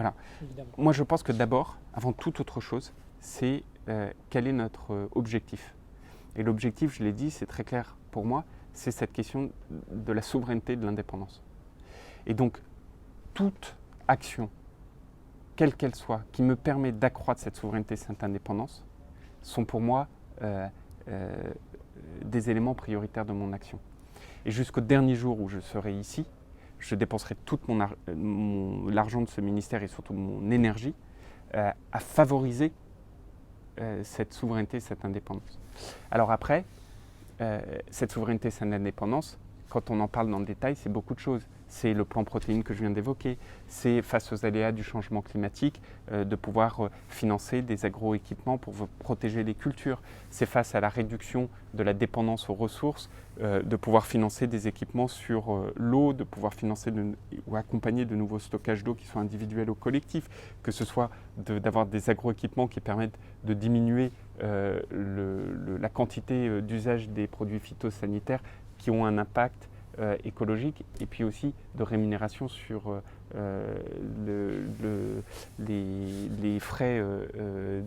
Voilà. évidemment. Moi, je pense que d'abord, avant toute autre chose, c'est quel est notre objectif. Et l'objectif, je l'ai dit, c'est très clair pour moi, c'est cette question de la souveraineté, de l'indépendance. Et donc, toute action, quelle qu'elle soit, qui me permet d'accroître cette souveraineté, cette indépendance, sont pour moi des éléments prioritaires de mon action. Et jusqu'au dernier jour où je serai ici, je dépenserai tout l'argent de ce ministère et surtout mon énergie à favoriser cette souveraineté, cette indépendance. Alors après, cette souveraineté, cette indépendance, quand on en parle dans le détail, c'est beaucoup de choses. C'est le plan protéines que je viens d'évoquer, c'est face aux aléas du changement climatique, de pouvoir financer des agroéquipements pour protéger les cultures. C'est face à la réduction de la dépendance aux ressources, de pouvoir financer des équipements sur l'eau, de pouvoir financer ou accompagner de nouveaux stockages d'eau qui soient individuels ou collectifs, que ce soit d'avoir des agroéquipements qui permettent de diminuer la quantité d'usage des produits phytosanitaires qui ont un impact écologique, et puis aussi de rémunération sur les frais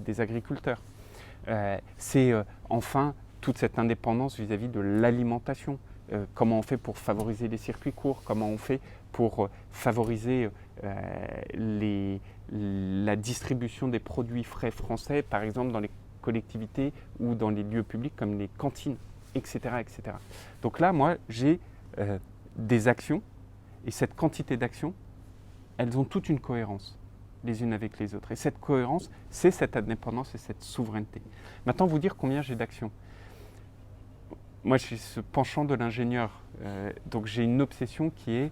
des agriculteurs. C'est enfin toute cette indépendance vis-à-vis de l'alimentation. Comment on fait pour favoriser les circuits courts, comment on fait pour favoriser la distribution des produits frais français, par exemple dans les collectivités ou dans les lieux publics comme les cantines, etc. etc. Donc là, moi, j'ai des actions, et cette quantité d'actions, elles ont toute une cohérence les unes avec les autres. Et cette cohérence, c'est cette indépendance et cette souveraineté. Maintenant, vous dire combien j'ai d'actions. Moi, je suis ce penchant de l'ingénieur, donc j'ai une obsession qui est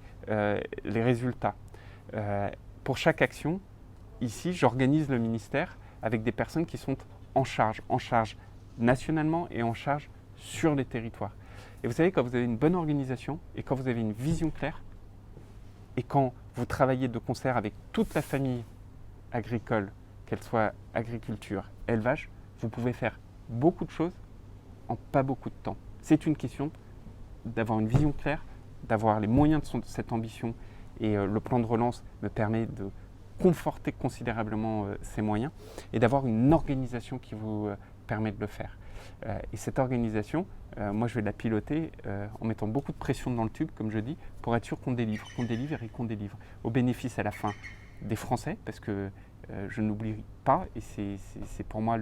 les résultats. Pour chaque action, ici, j'organise le ministère avec des personnes qui sont en charge nationalement et en charge sur les territoires. Et vous savez, quand vous avez une bonne organisation et quand vous avez une vision claire et quand vous travaillez de concert avec toute la famille agricole, qu'elle soit agriculture, élevage, vous pouvez faire beaucoup de choses en pas beaucoup de temps. C'est une question d'avoir une vision claire, d'avoir les moyens de cette ambition, et le plan de relance me permet de conforter considérablement ces moyens et d'avoir une organisation qui vous permet de le faire. Et cette organisation, moi je vais la piloter en mettant beaucoup de pression dans le tube, comme je dis, pour être sûr qu'on délivre et qu'on délivre. Au bénéfice à la fin des Français, parce que je n'oublie pas, et c'est pour moi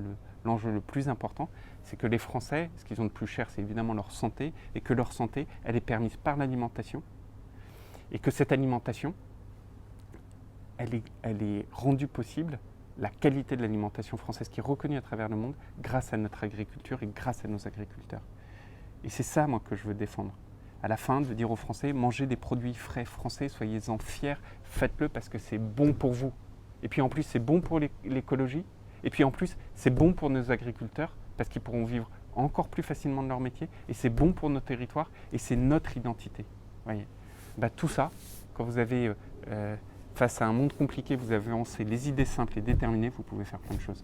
l'enjeu le plus important, c'est que les Français, ce qu'ils ont de plus cher, c'est évidemment leur santé, et que leur santé, elle est permise par l'alimentation, et que cette alimentation, elle est rendue possible, la qualité de l'alimentation française qui est reconnue à travers le monde grâce à notre agriculture et grâce à nos agriculteurs. Et c'est ça, moi, que je veux défendre. À la fin, de dire aux Français, mangez des produits frais français, soyez-en fiers, faites-le parce que c'est bon pour vous. Et puis en plus, c'est bon pour l'écologie. Et puis en plus, c'est bon pour nos agriculteurs parce qu'ils pourront vivre encore plus facilement de leur métier. Et c'est bon pour nos territoires et c'est notre identité. Voyez. Tout ça, quand vous avez, face à un monde compliqué, vous avancez les idées simples et déterminées, vous pouvez faire plein de choses.